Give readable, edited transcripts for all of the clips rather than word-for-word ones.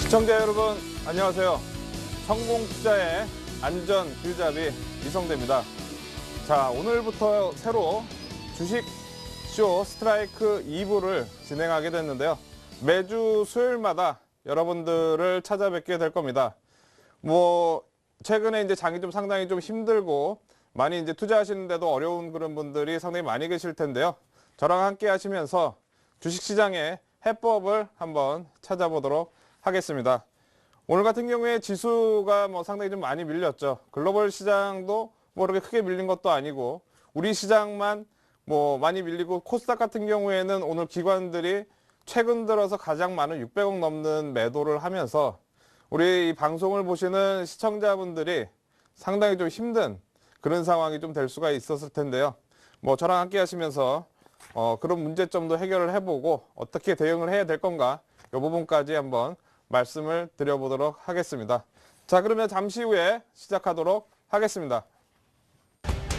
시청자 여러분 안녕하세요. 성공투자의 안전 길잡이 이성대입니다. 자, 오늘부터 새로 주식쇼 스트라이크 2부를 진행하게 됐는데요. 매주 수요일마다 여러분들을 찾아뵙게 될 겁니다. 최근에 이제 장이 좀 상당히 좀 힘들고 많이 이제 투자하시는데도 어려운 그런 분들이 상당히 많이 계실 텐데요. 저랑 함께 하시면서 주식시장의 해법을 한번 찾아보도록 하겠습니다. 오늘 같은 경우에 지수가 상당히 좀 많이 밀렸죠. 글로벌 시장도 그렇게 크게 밀린 것도 아니고 우리 시장만 많이 밀리고 코스닥 같은 경우에는 오늘 기관들이 최근 들어서 가장 많은 600억 넘는 매도를 하면서 우리 이 방송을 보시는 시청자분들이 상당히 좀 힘든 그런 상황이 좀 될 수가 있었을 텐데요. 저랑 함께 하시면서 그런 문제점도 해결을 해보고 어떻게 대응을 해야 될 건가 이 부분까지 한번 말씀을 드려보도록 하겠습니다. 자, 그러면 잠시 후에 시작하도록 하겠습니다.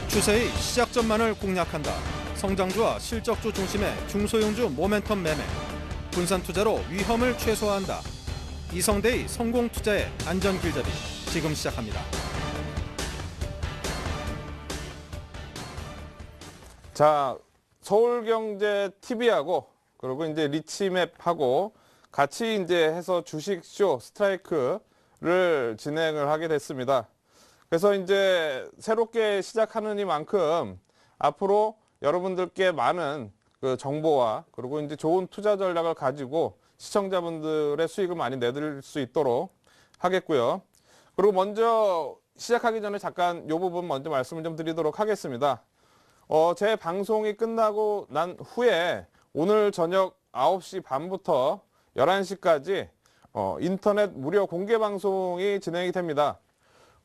추세의 시작점만을 공략한다. 성장주와 실적주 중심의 중소형주 모멘텀 매매. 분산 투자로 위험을 최소화한다. 이성대의 성공 투자의 안전 길잡이 지금 시작합니다. 자, 서울경제TV하고 그리고 이제 리치맵하고 같이 이제 해서 주식쇼 스트라이크를 진행을 하게 됐습니다. 그래서 이제 새롭게 시작하는 이만큼 앞으로 여러분들께 많은 그 정보와 그리고 이제 좋은 투자 전략을 가지고 시청자분들의 수익을 많이 내드릴 수 있도록 하겠고요. 그리고 먼저 시작하기 전에 잠깐 이 부분 먼저 말씀을 좀 드리도록 하겠습니다. 제 방송이 끝나고 난 후에 오늘 저녁 9시 반부터 11시까지 인터넷 무료 공개 방송이 진행이 됩니다.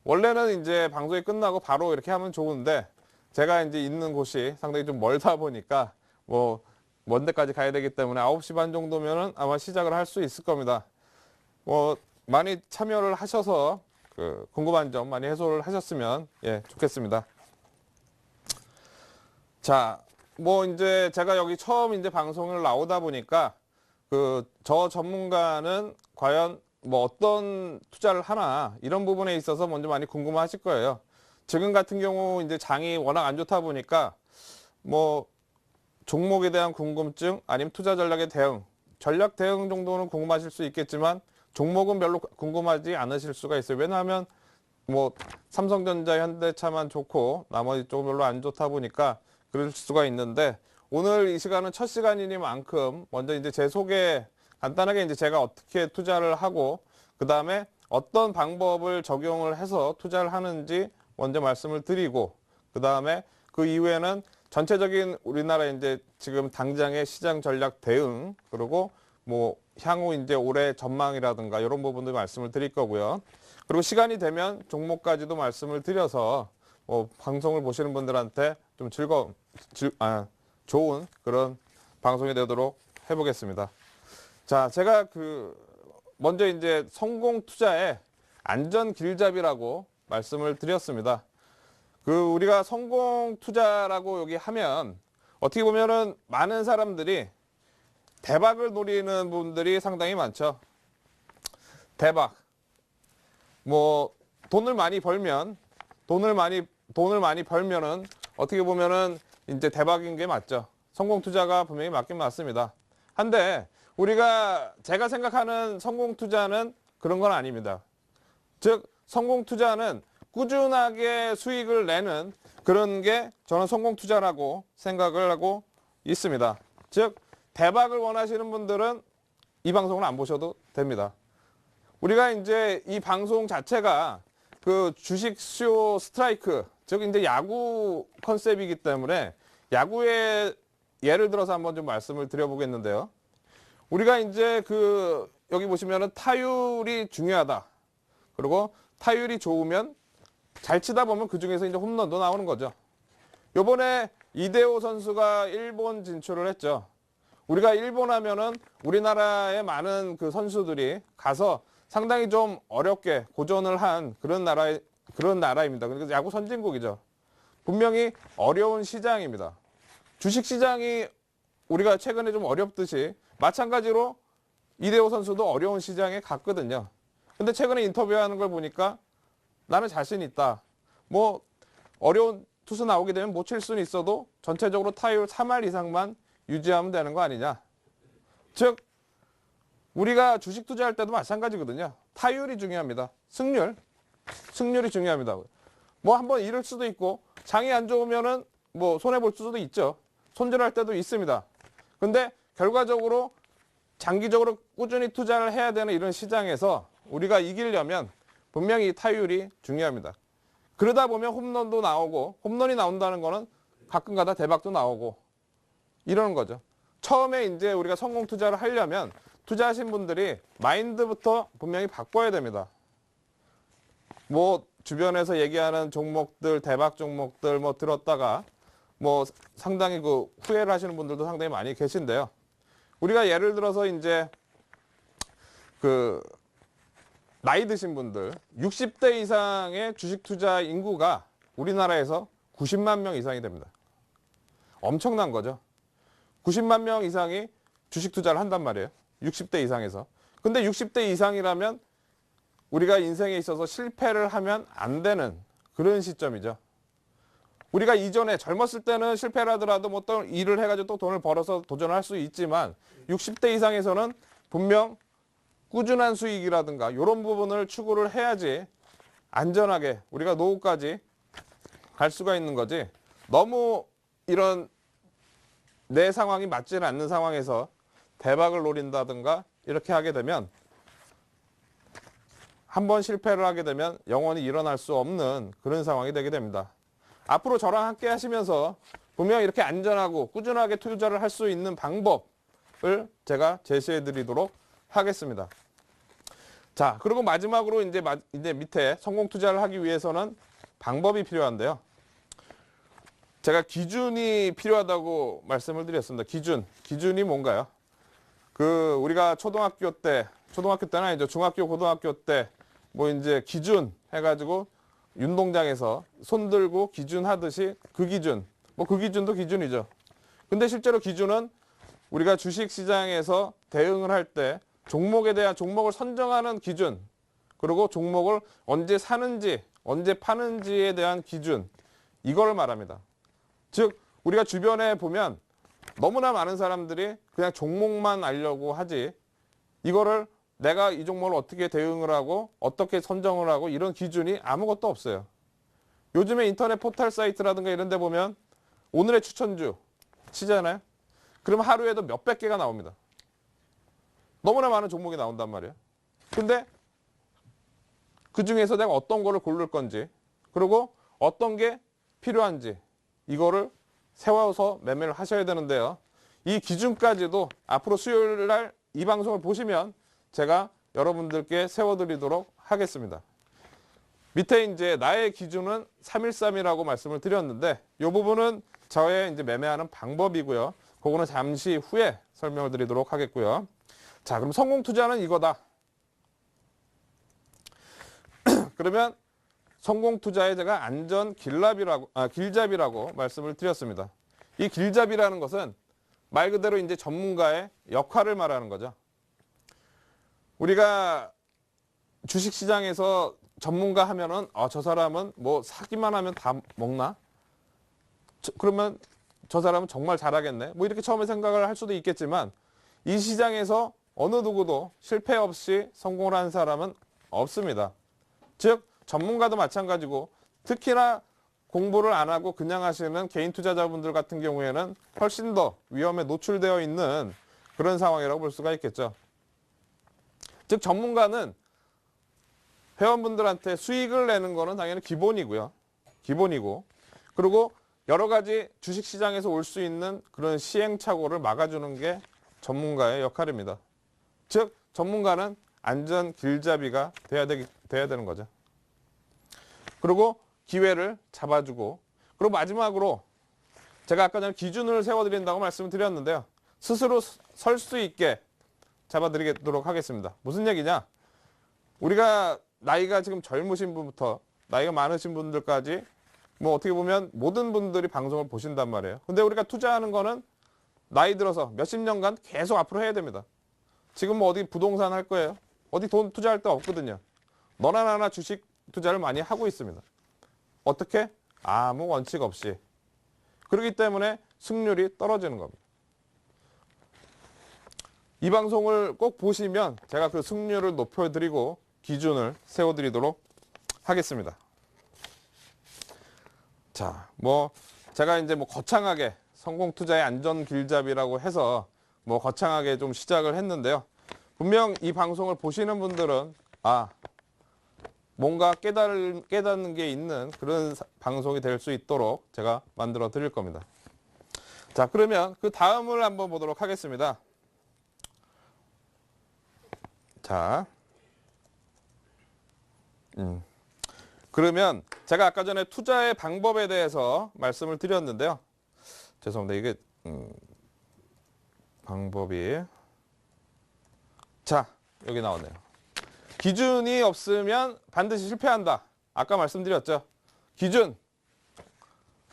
원래는 이제 방송이 끝나고 바로 이렇게 하면 좋은데 제가 이제 있는 곳이 상당히 좀 멀다 보니까 먼 데까지 가야 되기 때문에 9시 반 정도면은 아마 시작을 할 수 있을 겁니다. 많이 참여를 하셔서 그 궁금한 점 많이 해소를 하셨으면 좋겠습니다. 자, 이제 제가 여기 처음 이제 방송을 나오다 보니까 저 전문가는 과연 어떤 투자를 하나 이런 부분에 있어서 먼저 많이 궁금하실 거예요. 지금 같은 경우 이제 장이 워낙 안 좋다 보니까 종목에 대한 궁금증 아니면 투자 전략의 대응, 전략 대응 정도는 궁금하실 수 있겠지만 종목은 별로 궁금하지 않으실 수가 있어요. 왜냐하면 삼성전자, 현대차만 좋고 나머지 쪽은 별로 안 좋다 보니까 그럴 수가 있는데 오늘 이 시간은 첫 시간이니만큼 먼저 이제 제 소개 간단하게 이제 제가 어떻게 투자를 하고 그 다음에 어떤 방법을 적용을 해서 투자를 하는지 먼저 말씀을 드리고 그 다음에 그 이후에는 전체적인 우리나라 이제 지금 당장의 시장 전략 대응 그리고 향후 이제 올해 전망이라든가 이런 부분들 말씀을 드릴 거고요. 그리고 시간이 되면 종목까지도 말씀을 드려서 방송을 보시는 분들한테 좀 좋은 그런 방송이 되도록 해보겠습니다. 자, 제가 먼저 이제 성공 투자의 안전 길잡이라고 말씀을 드렸습니다. 우리가 성공 투자라고 여기 하면 어떻게 보면은 많은 사람들이 대박을 노리는 분들이 상당히 많죠. 대박. 돈을 많이 벌면은 어떻게 보면은 이제 대박인 게 맞죠. 성공 투자가 분명히 맞긴 맞습니다. 한데 제가 생각하는 성공 투자는 그런 건 아닙니다. 즉 성공 투자는 꾸준하게 수익을 내는 그런 게 저는 성공 투자라고 생각을 하고 있습니다. 즉 대박을 원하시는 분들은 이 방송을 안 보셔도 됩니다. 우리가 이제 이 방송 자체가 주식쇼 스트라이크, 즉 이제 야구 컨셉이기 때문에 야구의 예를 들어서 한번 좀 말씀을 드려보겠는데요. 우리가 이제 여기 보시면은 타율이 중요하다. 그리고 타율이 좋으면 잘 치다 보면 그 중에서 이제 홈런도 나오는 거죠. 요번에 이대호 선수가 일본 진출을 했죠. 우리가 일본 하면은 우리나라의 많은 선수들이 가서 상당히 좀 어렵게 고전을 한 그런 나라입니다. 그러니까 야구 선진국이죠. 분명히 어려운 시장입니다. 주식 시장이 우리가 최근에 좀 어렵듯이 마찬가지로 이대호 선수도 어려운 시장에 갔거든요. 근데 최근에 인터뷰하는 걸 보니까 나는 자신 있다. 뭐 어려운 투수 나오게 되면 못 칠 수는 있어도 전체적으로 타율 3할 이상만 유지하면 되는 거 아니냐. 즉 우리가 주식 투자할 때도 마찬가지거든요. 타율이 중요합니다. 승률이 중요합니다. 뭐 한번 잃을 수도 있고 장이 안 좋으면은 뭐 손해 볼 수도 있죠. 손절할 때도 있습니다. 근데 결과적으로 장기적으로 꾸준히 투자를 해야 되는 이런 시장에서 우리가 이기려면 분명히 타율이 중요합니다. 그러다 보면 홈런도 나오고, 홈런이 나온다는 거는 가끔가다 대박도 나오고 이러는 거죠. 처음에 이제 우리가 성공 투자를 하려면 투자하신 분들이 마인드부터 분명히 바꿔야 됩니다. 뭐 주변에서 얘기하는 종목들, 대박 종목들 뭐 들었다가 뭐 상당히 그 후회를 하시는 분들도 상당히 많이 계신데요. 우리가 예를 들어서 이제 그 나이 드신 분들 60대 이상의 주식 투자 인구가 우리나라에서 90만 명 이상이 됩니다. 엄청난 거죠. 90만 명 이상이 주식 투자를 한단 말이에요. 60대 이상에서. 근데 60대 이상이라면 우리가 인생에 있어서 실패를 하면 안 되는 그런 시점이죠. 우리가 이전에 젊었을 때는 실패를 하더라도 뭐 또 일을 해가지고 또 돈을 벌어서 도전할 수 있지만 60대 이상에서는 분명 꾸준한 수익이라든가 이런 부분을 추구를 해야지 안전하게 우리가 노후까지 갈 수가 있는 거지. 너무 이런 내 상황이 맞지는 않는 상황에서 대박을 노린다든가 이렇게 하게 되면 한번 실패를 하게 되면 영원히 일어날 수 없는 그런 상황이 되게 됩니다. 앞으로 저랑 함께 하시면서 분명 이렇게 안전하고 꾸준하게 투자를 할 수 있는 방법을 제가 제시해 드리도록 하겠습니다. 자, 그리고 마지막으로 이제 밑에 성공 투자를 하기 위해서는 방법이 필요한데요. 제가 기준이 필요하다고 말씀을 드렸습니다. 기준이 뭔가요? 우리가 초등학교 때는 아니죠. 중학교, 고등학교 때 뭐 이제 기준 해가지고 운동장에서 손 들고 기준 하듯이 그 기준, 뭐 그 기준도 기준이죠. 근데 실제로 기준은 우리가 주식 시장에서 대응을 할 때 종목을 선정하는 기준, 그리고 종목을 언제 사는지, 언제 파는지에 대한 기준, 이걸 말합니다. 즉, 우리가 주변에 보면 너무나 많은 사람들이 그냥 종목만 알려고 하지, 이거를 내가 이 종목을 어떻게 대응을 하고, 어떻게 선정을 하고, 이런 기준이 아무것도 없어요. 요즘에 인터넷 포털 사이트라든가 이런 데 보면 오늘의 추천주 치잖아요? 그러면 하루에도 몇백 개가 나옵니다. 너무나 많은 종목이 나온단 말이에요. 근데 그 중에서 내가 어떤 거를 고를 건지, 그리고 어떤 게 필요한지, 이거를 세워서 매매를 하셔야 되는데요. 이 기준까지도 앞으로 수요일 날 이 방송을 보시면 제가 여러분들께 세워드리도록 하겠습니다. 밑에 이제 나의 기준은 313이라고 말씀을 드렸는데, 이 부분은 저의 이제 매매하는 방법이고요. 그거는 잠시 후에 설명을 드리도록 하겠고요. 자, 그럼 성공 투자는 이거다. 그러면 성공 투자에 제가 안전 길잡이라고 말씀을 드렸습니다. 이 길잡이라는 것은 말 그대로 이제 전문가의 역할을 말하는 거죠. 우리가 주식 시장에서 전문가 하면은 저 사람은 뭐 사기만 하면 다 먹나? 그러면 저 사람은 정말 잘하겠네. 뭐 이렇게 처음에 생각을 할 수도 있겠지만 이 시장에서 어느 누구도 실패 없이 성공을 한 사람은 없습니다. 즉 전문가도 마찬가지고 특히나 공부를 안 하고 그냥 하시는 개인 투자자분들 같은 경우에는 훨씬 더 위험에 노출되어 있는 그런 상황이라고 볼 수가 있겠죠. 즉 전문가는 회원분들한테 수익을 내는 거는 당연히 기본이고 그리고 여러 가지 주식시장에서 올 수 있는 그런 시행착오를 막아주는 게 전문가의 역할입니다. 즉 전문가는 안전 길잡이가 돼야 되는 거죠. 그리고 기회를 잡아주고, 그리고 마지막으로 제가 아까 전에 기준을 세워드린다고 말씀을 드렸는데요. 스스로 설 수 있게 잡아드리도록 하겠습니다. 무슨 얘기냐? 우리가 나이가 지금 젊으신 분부터 나이가 많으신 분들까지 뭐 어떻게 보면 모든 분들이 방송을 보신단 말이에요. 근데 우리가 투자하는 거는 나이 들어서 몇십 년간 계속 앞으로 해야 됩니다. 지금 뭐 어디 부동산 할 거예요? 어디 돈 투자할 데 없거든요. 너나 나나 주식 투자를 많이 하고 있습니다. 어떻게? 아무 원칙 없이. 그렇기 때문에 승률이 떨어지는 겁니다. 이 방송을 꼭 보시면 제가 그 승률을 높여드리고 기준을 세워드리도록 하겠습니다. 자, 뭐 제가 이제 뭐 거창하게 성공 투자의 안전 길잡이라고 해서 뭐 거창하게 좀 시작을 했는데요. 분명 이 방송을 보시는 분들은 뭔가 깨닫는 게 있는 그런 방송이 될 수 있도록 제가 만들어 드릴 겁니다. 자, 그러면 그 다음을 한번 보도록 하겠습니다. 자, 그러면 제가 아까 전에 투자의 방법에 대해서 말씀을 드렸는데요. 죄송합니다. 이게 방법이 자, 여기 나오네요. 기준이 없으면 반드시 실패한다. 아까 말씀드렸죠. 기준.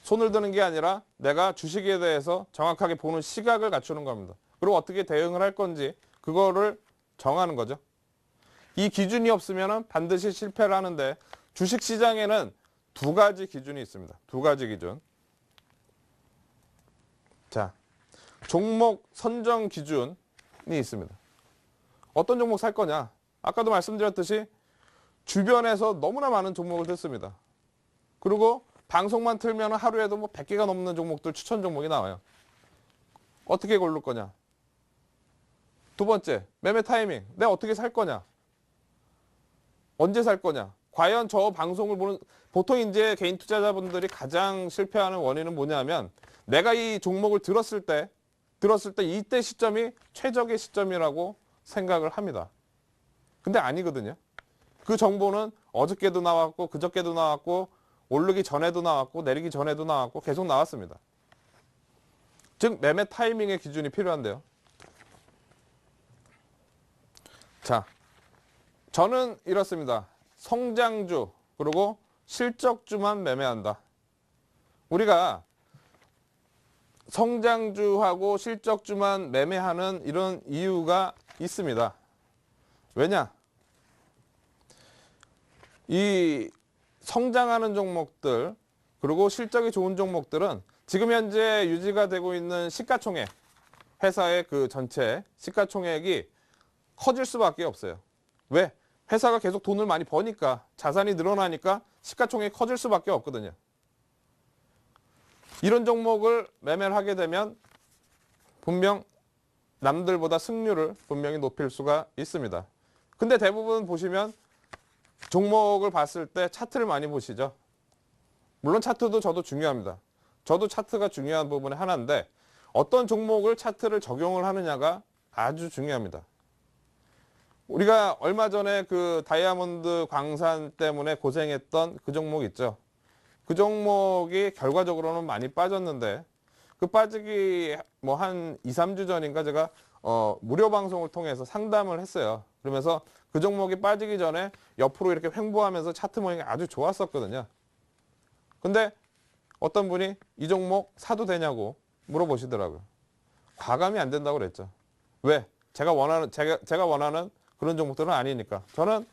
손을 드는 게 아니라 내가 주식에 대해서 정확하게 보는 시각을 갖추는 겁니다. 그리고 어떻게 대응을 할 건지 그거를 정하는 거죠. 이 기준이 없으면 반드시 실패를 하는데 주식시장에는 두 가지 기준이 있습니다. 두 가지 기준. 자, 종목 선정 기준이 있습니다. 어떤 종목 살 거냐? 아까도 말씀드렸듯이 주변에서 너무나 많은 종목을 듣습니다. 그리고 방송만 틀면 하루에도 뭐 100개가 넘는 종목들 추천 종목이 나와요. 어떻게 고를 거냐? 두 번째, 매매 타이밍. 내가 어떻게 살 거냐? 언제 살 거냐? 과연 저 방송을 보는 보통 이제 개인 투자자분들이 가장 실패하는 원인은 뭐냐면 내가 이 종목을 들었을 때 이때 시점이 최적의 시점이라고 생각을 합니다. 근데 아니거든요. 그 정보는 어저께도 나왔고 그저께도 나왔고 오르기 전에도 나왔고 내리기 전에도 나왔고 계속 나왔습니다. 즉 매매 타이밍의 기준이 필요한데요. 자, 저는 이렇습니다. 성장주 그리고 실적주만 매매한다. 우리가 성장주하고 실적주만 매매하는 이런 이유가 있습니다. 왜냐? 이 성장하는 종목들 그리고 실적이 좋은 종목들은 지금 현재 유지가 되고 있는 시가총액, 회사의 그 전체 시가총액이 커질 수밖에 없어요. 왜? 회사가 계속 돈을 많이 버니까, 자산이 늘어나니까 시가총액이 커질 수밖에 없거든요. 이런 종목을 매매를 하게 되면 분명 남들보다 승률을 분명히 높일 수가 있습니다. 근데 대부분 보시면 종목을 봤을 때 차트를 많이 보시죠. 물론 차트도 저도 중요합니다. 저도 차트가 중요한 부분의 하나인데 어떤 종목을 차트를 적용을 하느냐가 아주 중요합니다. 우리가 얼마 전에 그 다이아몬드 광산 때문에 고생했던 그 종목 있죠. 그 종목이 결과적으로는 많이 빠졌는데 그 빠지기 뭐 한 2, 3주 전인가 제가 무료 방송을 통해서 상담을 했어요. 그러면서 그 종목이 빠지기 전에 옆으로 이렇게 횡보하면서 차트 모양이 아주 좋았었거든요. 근데 어떤 분이 이 종목 사도 되냐고 물어보시더라고요. 과감히 안 된다고 그랬죠. 왜? 제가 원하는 그런 종목들은 아니니까. 저는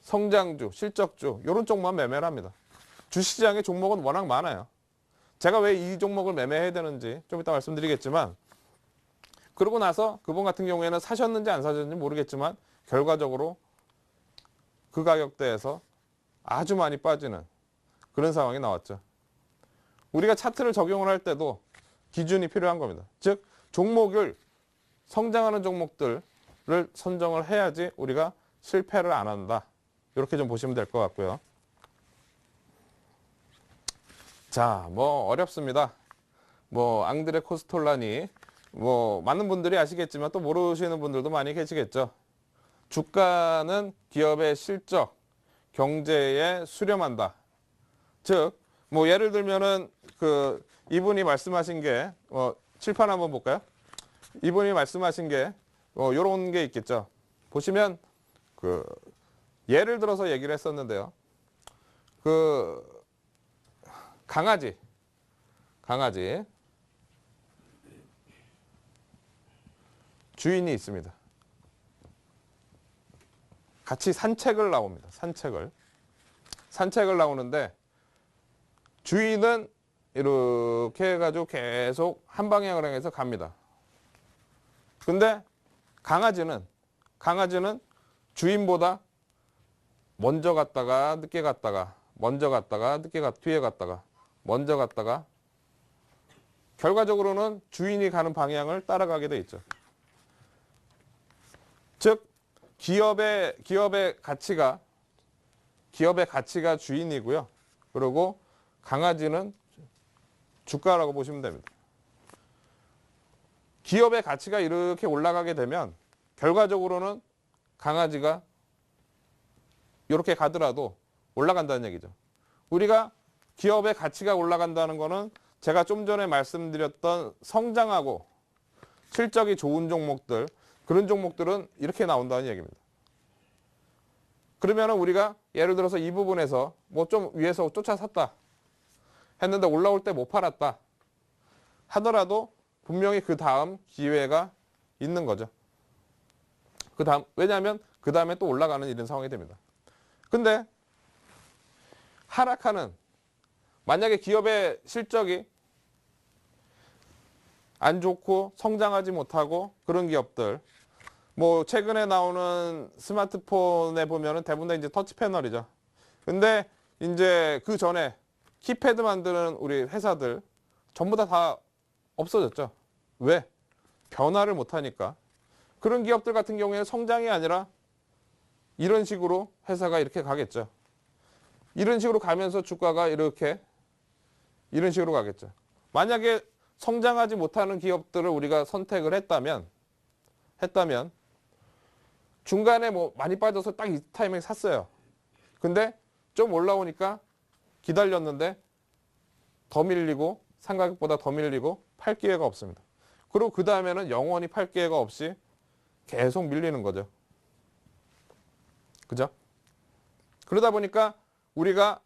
성장주, 실적주 이런 쪽만 매매를 합니다. 주식시장의 종목은 워낙 많아요. 제가 왜 이 종목을 매매해야 되는지 좀 이따 말씀드리겠지만 그러고 나서 그분 같은 경우에는 사셨는지 안 사셨는지 모르겠지만 결과적으로 그 가격대에서 아주 많이 빠지는 그런 상황이 나왔죠. 우리가 차트를 적용을 할 때도 기준이 필요한 겁니다. 즉 종목을 성장하는 종목들을 선정을 해야지 우리가 실패를 안 한다. 이렇게 좀 보시면 될 것 같고요. 자, 뭐 어렵습니다. 뭐 앙드레 코스톨라니 뭐 많은 분들이 아시겠지만 또 모르시는 분들도 많이 계시겠죠. 주가는 기업의 실적, 경제에 수렴한다. 즉, 뭐 예를 들면은 그 이분이 말씀하신 게 칠판 한번 볼까요? 이분이 말씀하신 게 요런 게 있겠죠. 보시면 그 예를 들어서 얘기를 했었는데요. 그 강아지 주인이 있습니다. 같이 산책을 나옵니다. 산책을 나오는데 주인은 이렇게 해가지고 계속 한 방향을 향해서 갑니다. 근데 강아지는 주인보다 먼저 갔다가 늦게 갔다가 먼저 갔다가 뒤에 갔다가 먼저 갔다가 결과적으로는 주인이 가는 방향을 따라가게 돼 있죠. 즉 기업의 가치가 주인이고요. 그리고 강아지는 주가라고 보시면 됩니다. 기업의 가치가 이렇게 올라가게 되면 결과적으로는 강아지가 이렇게 가더라도 올라간다는 얘기죠. 우리가 기업의 가치가 올라간다는 거는 제가 좀 전에 말씀드렸던 성장하고 실적이 좋은 종목들, 그런 종목들은 이렇게 나온다는 얘기입니다. 그러면 우리가 예를 들어서 이 부분에서 뭐 좀 위에서 쫓아 샀다 했는데 올라올 때 못 팔았다 하더라도 분명히 그 다음 기회가 있는 거죠. 왜냐하면 그 다음에 또 올라가는 이런 상황이 됩니다. 근데 하락하는, 만약에 기업의 실적이 안 좋고 성장하지 못하고 그런 기업들, 뭐 최근에 나오는 스마트폰에 보면은 대부분 다 이제 터치 패널이죠. 근데 이제 그 전에 키패드 만드는 우리 회사들 전부 다 없어졌죠. 왜? 변화를 못 하니까. 그런 기업들 같은 경우에는 성장이 아니라 이런 식으로 회사가 이렇게 가겠죠. 이런 식으로 가면서 주가가 이런 식으로 가겠죠. 만약에 성장하지 못하는 기업들을 우리가 선택을 했다면 중간에 뭐 많이 빠져서 딱 이 타이밍에 샀어요. 근데 좀 올라오니까 기다렸는데 더 밀리고 상가격보다 더 밀리고 팔 기회가 없습니다. 그리고 그 다음에는 영원히 팔 기회가 없이 계속 밀리는 거죠. 그죠? 그러다 보니까 우리가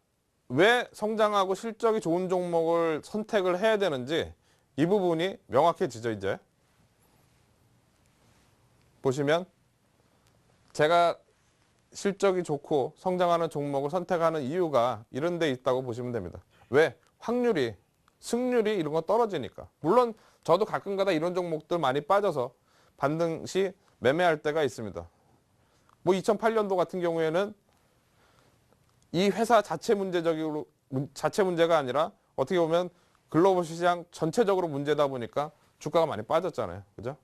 왜 성장하고 실적이 좋은 종목을 선택을 해야 되는지 이 부분이 명확해지죠. 이제 보시면 제가 실적이 좋고 성장하는 종목을 선택하는 이유가 이런 데 있다고 보시면 됩니다. 왜? 확률이, 승률이 이런 거 떨어지니까. 물론 저도 가끔가다 이런 종목들 많이 빠져서 반등 시 매매할 때가 있습니다. 뭐 2008년도 같은 경우에는 이 회사 자체 문제가 아니라 어떻게 보면 글로벌 시장 전체적으로 문제다 보니까 주가가 많이 빠졌잖아요. 그죠?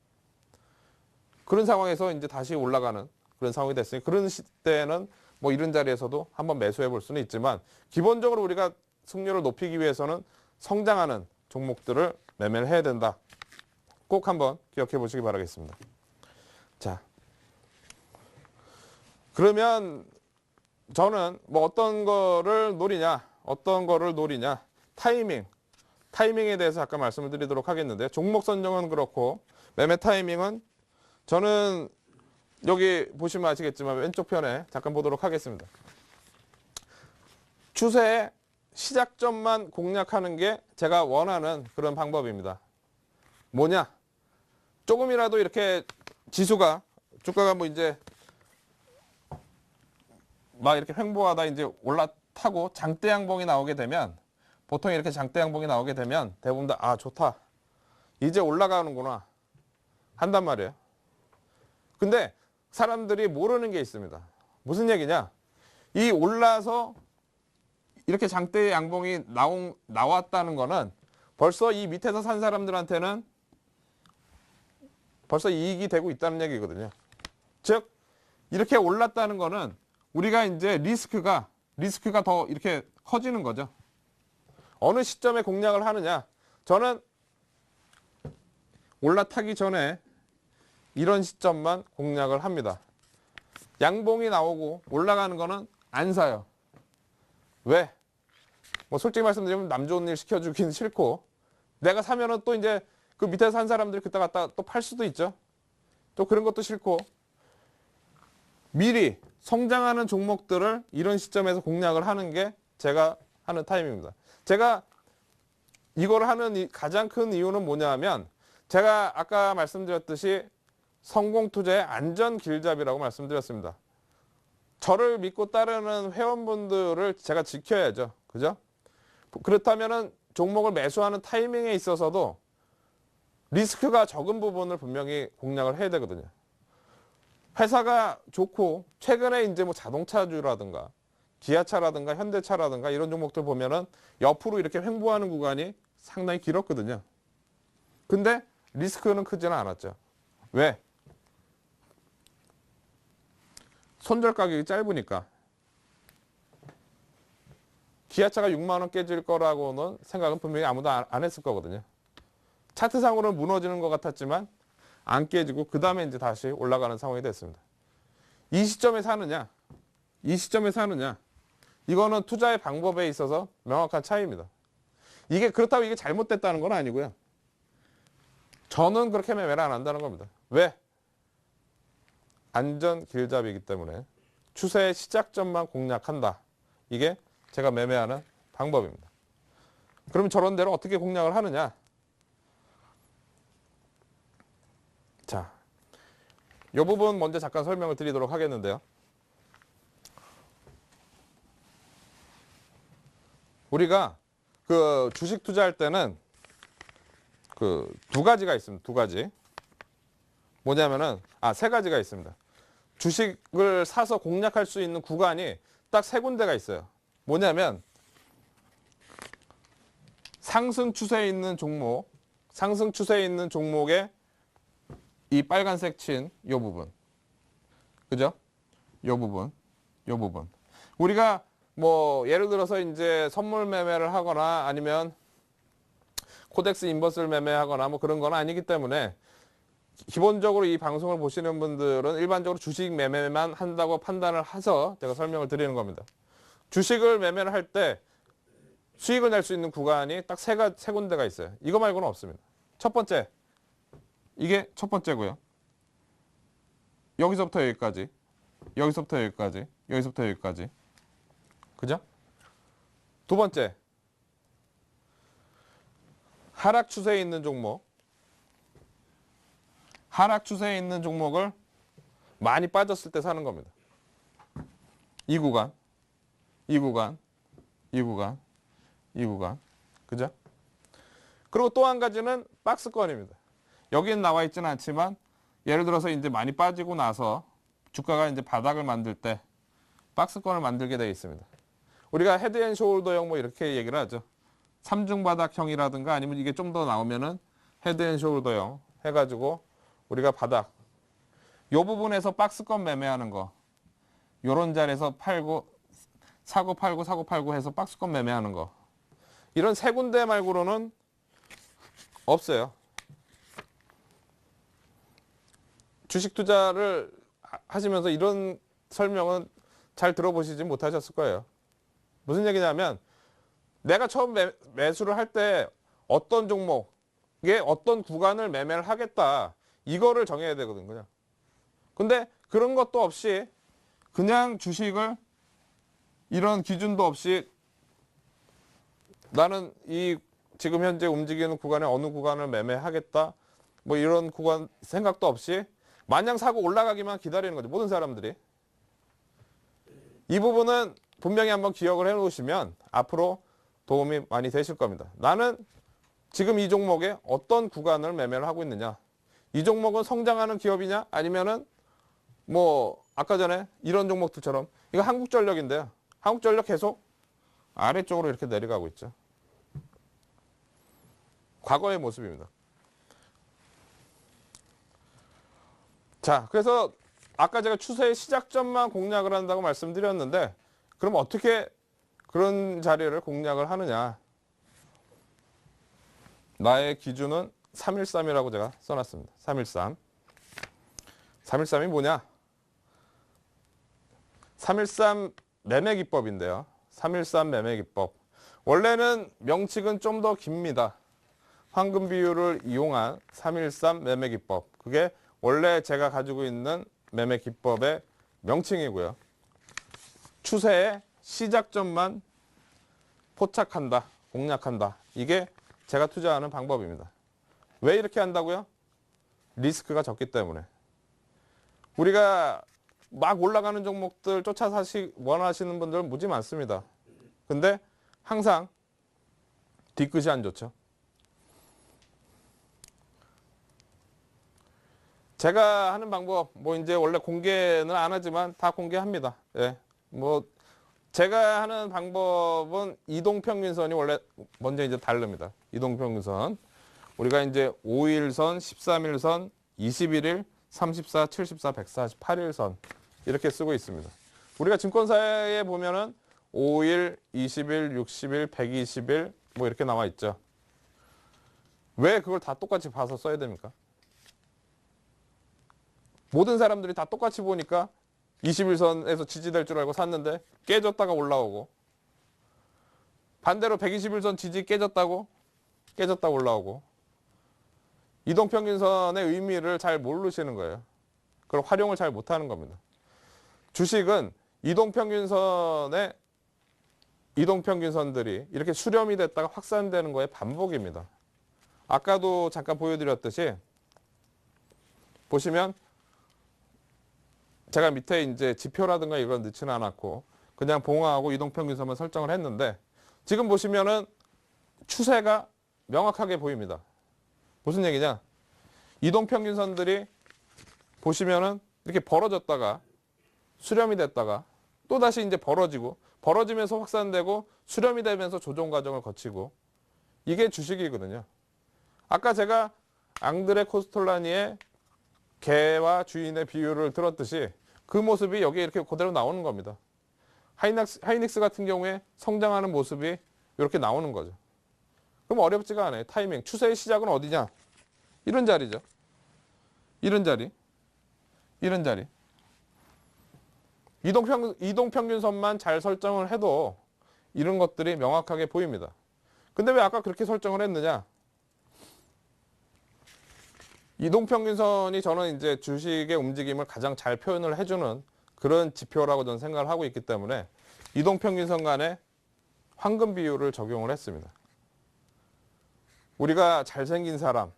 그런 상황에서 이제 다시 올라가는 그런 상황이 됐으니 그런 시대에는 뭐 이런 자리에서도 한번 매수해 볼 수는 있지만 기본적으로 우리가 승률을 높이기 위해서는 성장하는 종목들을 매매를 해야 된다. 꼭 한번 기억해 보시기 바라겠습니다. 자, 그러면 저는 뭐 어떤 거를 노리냐 타이밍에 대해서 아까 말씀을 드리도록 하겠는데 종목 선정은 그렇고 매매 타이밍은 저는 여기 보시면 아시겠지만 왼쪽 편에 잠깐 보도록 하겠습니다. 추세의 시작점만 공략하는 게 제가 원하는 그런 방법입니다. 뭐냐? 조금이라도 이렇게 주가가 뭐 이제 막 이렇게 횡보하다 이제 올라타고 장대 양봉이 나오게 되면 보통 이렇게 장대 양봉이 나오게 되면 대부분 다 아 좋다 이제 올라가는구나 한단 말이에요. 근데 사람들이 모르는 게 있습니다. 무슨 얘기냐? 이 올라서 이렇게 장대 양봉이 나왔다는 거는 벌써 이 밑에서 산 사람들한테는 벌써 이익이 되고 있다는 얘기거든요. 즉 이렇게 올랐다는 거는 우리가 이제 리스크가 더 이렇게 커지는 거죠. 어느 시점에 공략을 하느냐? 저는 올라타기 전에 이런 시점만 공략을 합니다. 양봉이 나오고 올라가는 거는 안 사요. 왜? 뭐 솔직히 말씀드리면 남 좋은 일 시켜주긴 싫고 내가 사면은 또 이제 그 밑에 산 사람들이 그때 갖다 또 팔 수도 있죠. 또 그런 것도 싫고 미리 성장하는 종목들을 이런 시점에서 공략을 하는 게 제가 하는 타임입니다. 제가 이걸 하는 가장 큰 이유는 뭐냐 하면 제가 아까 말씀드렸듯이 성공투자의 안전 길잡이라고 말씀드렸습니다. 저를 믿고 따르는 회원분들을 제가 지켜야죠. 그죠? 그렇다면은 종목을 매수하는 타이밍에 있어서도 리스크가 적은 부분을 분명히 공략을 해야 되거든요. 회사가 좋고 최근에 이제 뭐 자동차주라든가 기아차라든가 현대차라든가 이런 종목들 보면은 옆으로 이렇게 횡보하는 구간이 상당히 길었거든요. 근데 리스크는 크지는 않았죠. 왜? 손절 가격이 짧으니까. 기아차가 6만 원 깨질 거라고는 생각은 분명히 아무도 안 했을 거거든요. 차트상으로는 무너지는 것 같았지만 안 깨지고 그 다음에 이제 다시 올라가는 상황이 됐습니다. 이 시점에 사느냐, 이 시점에 사느냐, 이거는 투자의 방법에 있어서 명확한 차이입니다. 이게 그렇다고 이게 잘못됐다는 건 아니고요. 저는 그렇게 매매를 안 한다는 겁니다. 왜? 안전 길잡이이기 때문에 추세의 시작점만 공략한다. 이게 제가 매매하는 방법입니다. 그럼 저런 대로 어떻게 공략을 하느냐? 자, 이 부분 먼저 잠깐 설명을 드리도록 하겠는데요. 우리가 그 주식 투자할 때는 그 두 가지가 있습니다. 두 가지. 뭐냐면은 세 가지가 있습니다. 주식을 사서 공략할 수 있는 구간이 딱 세 군데가 있어요. 뭐냐면 상승 추세에 있는 종목, 상승 추세에 있는 종목의 이 빨간색 친 요 부분. 그죠? 요 부분. 요 부분. 우리가 뭐 예를 들어서 이제 선물 매매를 하거나 아니면 코덱스 인버스를 매매하거나 뭐 그런 건 아니기 때문에 기본적으로 이 방송을 보시는 분들은 일반적으로 주식 매매만 한다고 판단을 해서 제가 설명을 드리는 겁니다. 주식을 매매를 할 때 수익을 낼 수 있는 구간이 딱 세 군데가 있어요. 이거 말고는 없습니다. 첫 번째, 이게 첫 번째고요. 여기서부터 여기까지, 여기서부터 여기까지, 여기서부터 여기까지. 그죠? 두 번째, 하락 추세에 있는 종목. 하락 추세에 있는 종목을 많이 빠졌을 때 사는 겁니다. 이 구간, 이 구간, 이 구간, 이 구간. 그죠? 그리고 또 한 가지는 박스권입니다. 여기는 나와 있지는 않지만 예를 들어서 이제 많이 빠지고 나서 주가가 이제 바닥을 만들 때 박스권을 만들게 되어 있습니다. 우리가 헤드앤숄더형 뭐 이렇게 얘기를 하죠. 삼중바닥형이라든가 아니면 이게 좀 더 나오면은 헤드앤숄더형 해가지고 우리가 바닥 요 부분에서 박스권 매매하는 거 요런 자리에서 팔고 사고 팔고 사고 팔고 해서 박스권 매매하는 거 이런 세 군데 말고는 없어요. 주식 투자를 하시면서 이런 설명은 잘 들어보시지 못하셨을 거예요. 무슨 얘기냐면 내가 처음 매수를 할 때 어떤 종목에 어떤 구간을 매매를 하겠다 이거를 정해야 되거든요. 근데 그런 것도 없이 그냥 주식을 이런 기준도 없이 나는 이 지금 현재 움직이는 구간에 어느 구간을 매매하겠다 뭐 이런 구간 생각도 없이 마냥 사고 올라가기만 기다리는 거죠. 모든 사람들이. 이 부분은 분명히 한번 기억을 해 놓으시면 앞으로 도움이 많이 되실 겁니다. 나는 지금 이 종목에 어떤 구간을 매매를 하고 있느냐. 이 종목은 성장하는 기업이냐 아니면은 뭐 아까 전에 이런 종목들처럼 이거 한국전력인데요. 한국전력 계속 아래쪽으로 이렇게 내려가고 있죠. 과거의 모습입니다. 자, 그래서 아까 제가 추세의 시작점만 공략을 한다고 말씀드렸는데 그럼 어떻게 그런 자리를 공략을 하느냐. 나의 기준은 313이라고 제가 써놨습니다. 313. 313이 뭐냐? 313 매매 기법인데요. 313 매매 기법. 원래는 명칭은 좀 더 깁니다. 황금 비율을 이용한 313 매매 기법. 그게 원래 제가 가지고 있는 매매 기법의 명칭이고요. 추세의 시작점만 포착한다, 공략한다. 이게 제가 투자하는 방법입니다. 왜 이렇게 한다고요? 리스크가 적기 때문에. 우리가 막 올라가는 종목들 쫓아 원하시는 분들 무지 많습니다. 근데 항상 뒤끝이 안 좋죠. 제가 하는 방법, 뭐 이제 원래 공개는 안 하지만 다 공개합니다. 예. 뭐 제가 하는 방법은 이동평균선이 원래 먼저 이제 다릅니다. 이동평균선. 우리가 이제 5일선, 13일선, 21일, 34, 74, 148일선 이렇게 쓰고 있습니다. 우리가 증권사에 보면은 5일, 20일, 60일, 120일 뭐 이렇게 나와 있죠. 왜 그걸 다 똑같이 봐서 써야 됩니까? 모든 사람들이 다 똑같이 보니까 21선에서 지지될 줄 알고 샀는데 깨졌다가 올라오고, 반대로 121선 지지 깨졌다가 올라오고, 이동평균선의 의미를 잘 모르시는 거예요. 그걸 활용을 잘 못하는 겁니다. 주식은 이동평균선들이 이렇게 수렴이 됐다가 확산되는 거의 반복입니다. 아까도 잠깐 보여드렸듯이 보시면 제가 밑에 이제 지표라든가 이걸 넣지는 않았고 그냥 봉화하고 이동평균선만 설정을 했는데, 지금 보시면은 추세가 명확하게 보입니다. 무슨 얘기냐? 이동평균선들이 보시면은 이렇게 벌어졌다가 수렴이 됐다가 또 다시 이제 벌어지면서 확산되고 수렴이 되면서 조정 과정을 거치고, 이게 주식이거든요. 아까 제가 앙드레 코스톨라니의 개와 주인의 비유를 들었듯이 그 모습이 여기에 이렇게 그대로 나오는 겁니다. 하이닉스 같은 경우에 성장하는 모습이 이렇게 나오는 거죠. 그럼 어렵지가 않아요. 타이밍. 추세의 시작은 어디냐? 이런 자리죠. 이런 자리. 이동평균선만 잘 설정을 해도 이런 것들이 명확하게 보입니다. 근데 왜 아까 그렇게 설정을 했느냐? 이동평균선이 저는 이제 주식의 움직임을 가장 잘 표현을 해주는 그런 지표라고 저는 생각을 하고 있기 때문에 이동평균선 간에 황금 비율을 적용을 했습니다. 우리가 잘생긴 사람,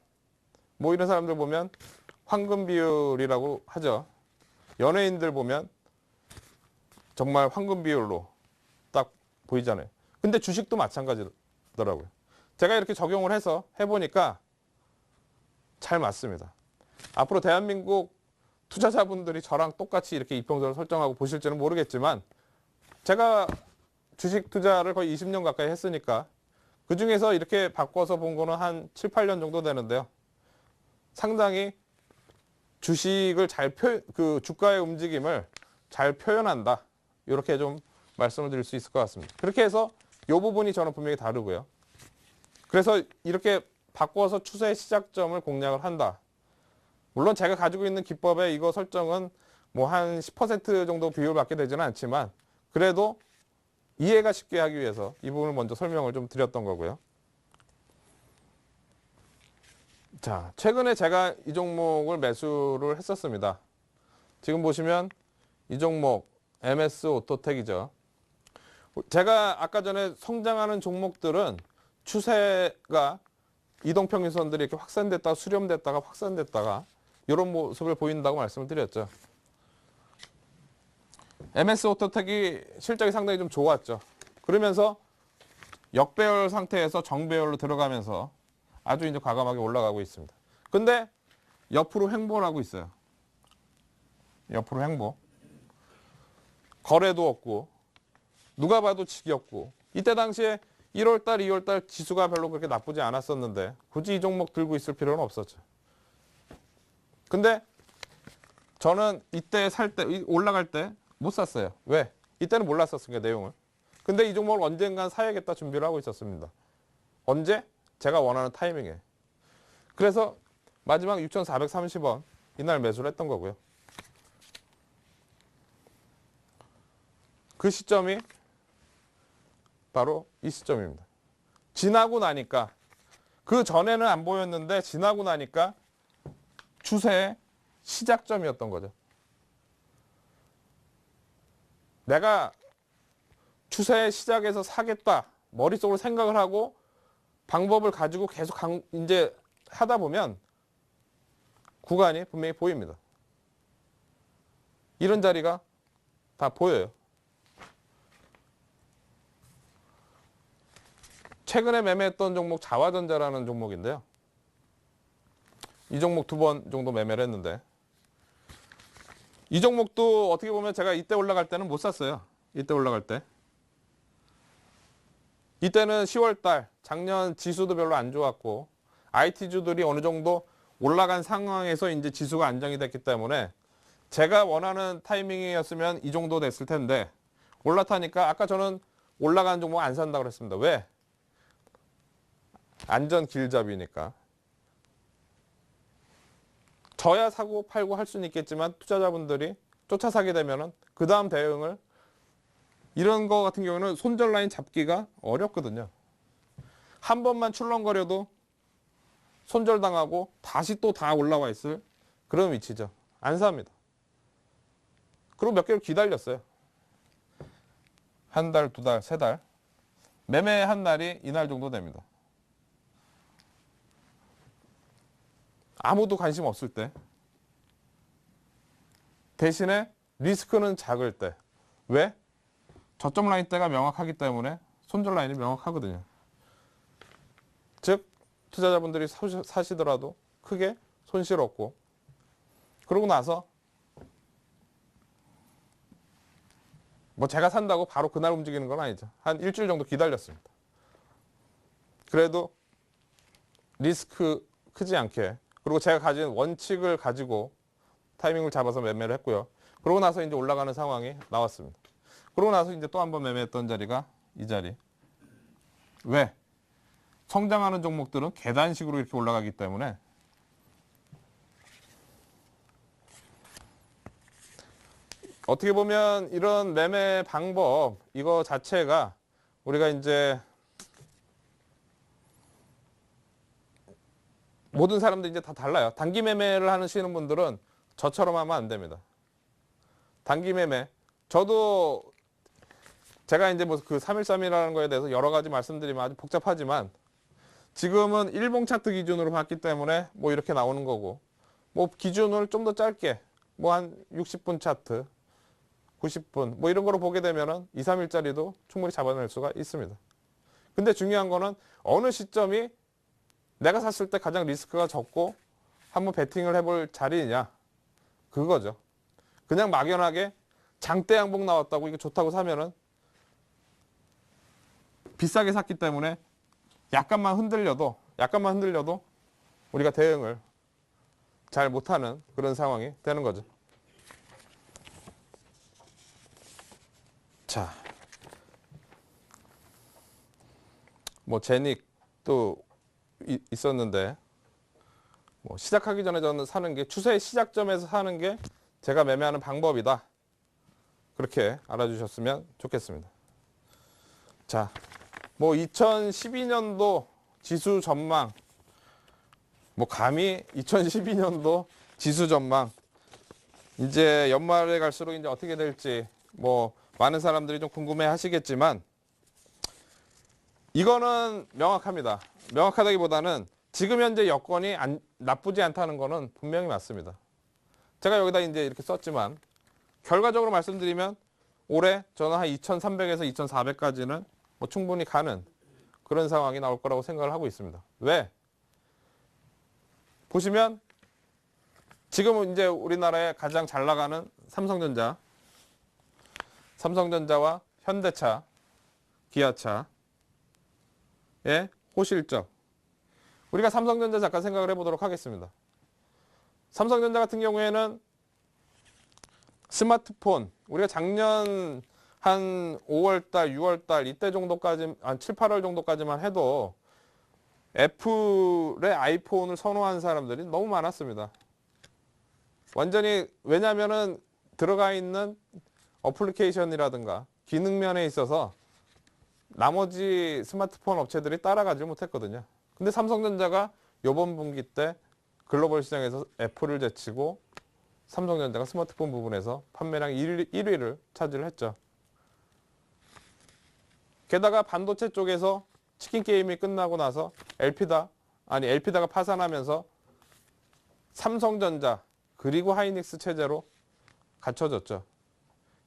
뭐 이런 사람들 보면 황금 비율이라고 하죠. 연예인들 보면 정말 황금 비율로 딱 보이잖아요. 근데 주식도 마찬가지더라고요. 제가 이렇게 적용을 해서 해보니까 잘 맞습니다. 앞으로 대한민국 투자자분들이 저랑 똑같이 이렇게 이평선을 설정하고 보실지는 모르겠지만, 제가 주식 투자를 거의 20년 가까이 했으니까 그 중에서 이렇게 바꿔서 본 거는 한 7, 8년 정도 되는데요. 상당히 주식을 그 주가의 움직임을 잘 표현한다. 이렇게 좀 말씀을 드릴 수 있을 것 같습니다. 그렇게 해서 이 부분이 저는 분명히 다르고요. 그래서 이렇게 바꿔서 추세의 시작점을 공략을 한다. 물론 제가 가지고 있는 기법에 이거 설정은 뭐 한 10% 정도 비율밖에 되지는 않지만, 그래도 이해가 쉽게 하기 위해서 이 부분을 먼저 설명을 좀 드렸던 거고요. 자, 최근에 제가 이 종목을 매수를 했었습니다. 지금 보시면 이 종목 MS 오토텍이죠. 제가 아까 전에 성장하는 종목들은 추세가 이동평균선들이 이렇게 확산됐다가 수렴됐다가 확산됐다가 이런 모습을 보인다고 말씀을 드렸죠. MS 오토텍이 실적이 상당히 좀 좋았죠. 그러면서 역배열 상태에서 정배열로 들어가면서 아주 이제 과감하게 올라가고 있습니다. 근데 옆으로 횡보를 하고 있어요. 옆으로 횡보. 거래도 없고 누가 봐도 지겹고, 이때 당시에 1월달, 2월달 지수가 별로 그렇게 나쁘지 않았었는데 굳이 이 종목 들고 있을 필요는 없었죠. 근데 저는 이때 살 때, 올라갈 때 못 샀어요. 왜? 이때는 몰랐었으니까 내용을. 근데 이 종목을 언젠간 사야겠다 준비를 하고 있었습니다. 언제? 제가 원하는 타이밍에. 그래서 마지막 6,430원 이날 매수를 했던 거고요. 그 시점이 바로 이 시점입니다. 지나고 나니까, 그 전에는 안 보였는데 지나고 나니까 추세의 시작점이었던 거죠. 내가 추세의 시작에서 사겠다 머릿속으로 생각을 하고 방법을 가지고 계속 이제 하다 보면 구간이 분명히 보입니다. 이런 자리가 다 보여요. 최근에 매매했던 종목 자화전자라는 종목인데요. 이 종목 2번 정도 매매를 했는데 이 종목도 어떻게 보면 제가 이때 올라갈 때는 못 샀어요. 이때 올라갈 때. 이때는 10월달 작년 지수도 별로 안 좋았고 IT주들이 어느 정도 올라간 상황에서 이제 지수가 안정이 됐기 때문에 제가 원하는 타이밍이었으면 이 정도 됐을 텐데 올라타니까 아까 저는 올라가는 종목 안 산다고 그랬습니다. 왜? 안전 길잡이니까. 져야 사고 팔고 할 수는 있겠지만 투자자분들이 쫓아 사게 되면은 그 다음 대응을 이런 거 같은 경우는 손절 라인 잡기가 어렵거든요. 한 번만 출렁거려도 손절당하고 다시 또 다 올라와 있을 그런 위치죠. 안 삽니다. 그리고 몇 개월 기다렸어요. 한 달, 2달, 3달. 매매한 날이 이날 정도 됩니다. 아무도 관심 없을 때. 대신에 리스크는 작을 때. 왜? 저점 라인 대가 명확하기 때문에 손절 라인이 명확하거든요. 즉 투자자분들이 사시더라도 크게 손실 없고 그러고 나서 뭐 제가 산다고 바로 그날 움직이는 건 아니죠. 한 일주일 정도 기다렸습니다. 그래도 리스크 크지 않게 그리고 제가 가진 원칙을 가지고 타이밍을 잡아서 매매를 했고요. 그러고 나서 이제 올라가는 상황이 나왔습니다. 그러고 나서 이제 또 한 번 매매했던 자리가 이 자리. 왜? 성장하는 종목들은 계단식으로 이렇게 올라가기 때문에 어떻게 보면 이런 매매 방법 이거 자체가 우리가 이제 모든 사람들이 이제 다 달라요. 단기 매매를 하시는 분들은 저처럼 하면 안 됩니다. 단기 매매. 저도 제가 이제 뭐 그 313이라는 거에 대해서 여러 가지 말씀드리면 아주 복잡하지만 지금은 일봉 차트 기준으로 봤기 때문에 뭐 이렇게 나오는 거고 뭐 기준을 좀 더 짧게 뭐 한 60분 차트 90분 뭐 이런 거로 보게 되면은 2, 3일짜리도 충분히 잡아낼 수가 있습니다. 근데 중요한 거는 어느 시점이 내가 샀을 때 가장 리스크가 적고 한번 베팅을 해볼 자리냐 그거죠. 그냥 막연하게 장대 양봉 나왔다고 이거 좋다고 사면은 비싸게 샀기 때문에 약간만 흔들려도 우리가 대응을 잘 못하는 그런 상황이 되는 거죠. 자, 뭐 제닉도 있었는데 뭐 시작하기 전에 저는 사는 게 추세의 시작점에서 사는 게 제가 매매하는 방법이다. 그렇게 알아주셨으면 좋겠습니다. 자, 뭐 2012년도 지수 전망, 뭐 감히 2012년도 지수 전망, 이제 연말에 갈수록 이제 어떻게 될지 뭐 많은 사람들이 좀 궁금해 하시겠지만 이거는 명확합니다. 명확하다기보다는 지금 현재 여건이 나쁘지 않다는 거는 분명히 맞습니다. 제가 여기다 이제 이렇게 썼지만 결과적으로 말씀드리면 올해 저는 한 2300에서 2400까지는 뭐 충분히 가는 그런 상황이 나올 거라고 생각을 하고 있습니다. 왜? 보시면 지금은 이제 우리나라에 가장 잘 나가는 삼성전자와 현대차, 기아차의 호실적. 우리가 삼성전자 잠깐 생각을 해보도록 하겠습니다. 삼성전자 같은 경우에는 스마트폰, 우리가 작년 한 5월달, 6월달 이때 정도까지, 한 7, 8월 정도까지만 해도 애플의 아이폰을 선호한 사람들이 너무 많았습니다. 완전히 왜냐하면은 들어가 있는 어플리케이션이라든가 기능 면에 있어서 나머지 스마트폰 업체들이 따라가지 못했거든요. 근데 삼성전자가 이번 분기 때 글로벌 시장에서 애플을 제치고 삼성전자가 스마트폰 부분에서 판매량 1위를 차지를 했죠. 게다가 반도체 쪽에서 치킨 게임이 끝나고 나서 갖춰졌죠.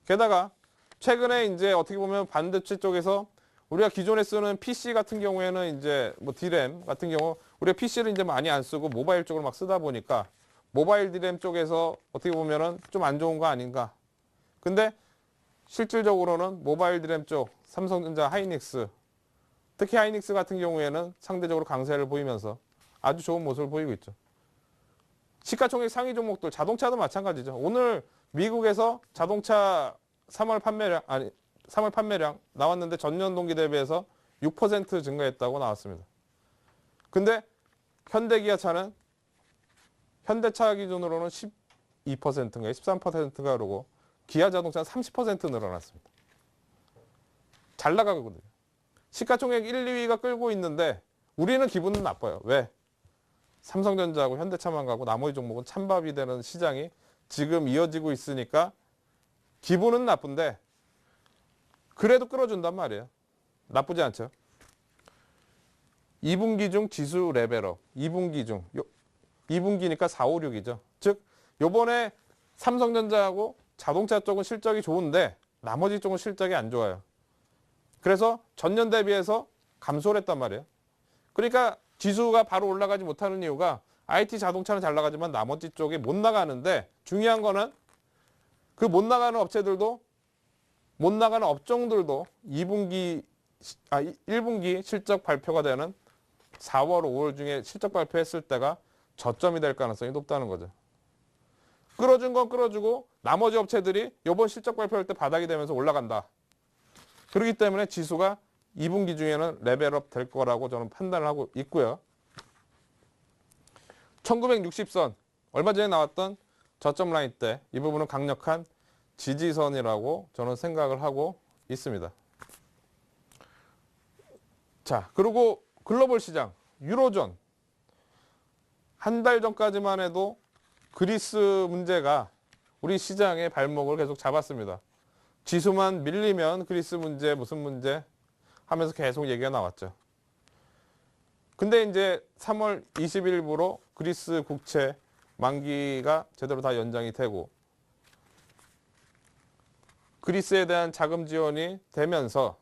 게다가 최근에 이제 어떻게 보면 반도체 쪽에서 우리가 기존에 쓰는 PC 같은 경우에는 이제 뭐 D램 같은 경우 우리가 PC를 이제 많이 안 쓰고 모바일 쪽으로 막 쓰다 보니까 모바일 D램 쪽에서 어떻게 보면은 좀 안 좋은 거 아닌가. 근데 실질적으로는 모바일 D램 쪽 삼성전자 하이닉스 특히 하이닉스 같은 경우에는 상대적으로 강세를 보이면서 아주 좋은 모습을 보이고 있죠. 시가총액 상위 종목들 자동차도 마찬가지죠. 오늘 미국에서 자동차 3월 판매량 나왔는데 전년 동기 대비해서 6% 증가했다고 나왔습니다. 근데 현대기아차는 현대차 기준으로는 12%인가 13%인가 그러고 기아자동차는 30% 늘어났습니다. 잘 나가거든요. 시가총액 1, 2위가 끌고 있는데 우리는 기분은 나빠요. 왜? 삼성전자하고 현대차만 가고 나머지 종목은 찬밥이 되는 시장이 지금 이어지고 있으니까 기분은 나쁜데 그래도 끌어준단 말이에요. 나쁘지 않죠. 2분기 중 지수 레벨업. 2분기 중. 2분기니까 4, 5, 6이죠. 즉 요번에 삼성전자하고 자동차 쪽은 실적이 좋은데 나머지 쪽은 실적이 안 좋아요. 그래서 전년 대비해서 감소를 했단 말이에요. 그러니까 지수가 바로 올라가지 못하는 이유가 IT 자동차는 잘 나가지만 나머지 쪽이 못 나가는데 중요한 거는 그 못 나가는 업체들도 못 나가는 업종들도 1분기 실적 발표가 되는 4월, 5월 중에 실적 발표했을 때가 저점이 될 가능성이 높다는 거죠. 끌어준 건 끌어주고 나머지 업체들이 이번 실적 발표할 때 바닥이 되면서 올라간다. 그렇기 때문에 지수가 2분기 중에는 레벨업 될 거라고 저는 판단을 하고 있고요. 1960선 얼마 전에 나왔던 저점 라인 때 이 부분은 강력한 지지선이라고 저는 생각을 하고 있습니다. 자, 그리고 글로벌 시장 유로존 한 달 전까지만 해도 그리스 문제가 우리 시장의 발목을 계속 잡았습니다. 지수만 밀리면 그리스 문제 무슨 문제 하면서 계속 얘기가 나왔죠. 근데 이제 3월 20일부로 그리스 국채 만기가 제대로 다 연장이 되고 그리스에 대한 자금 지원이 되면서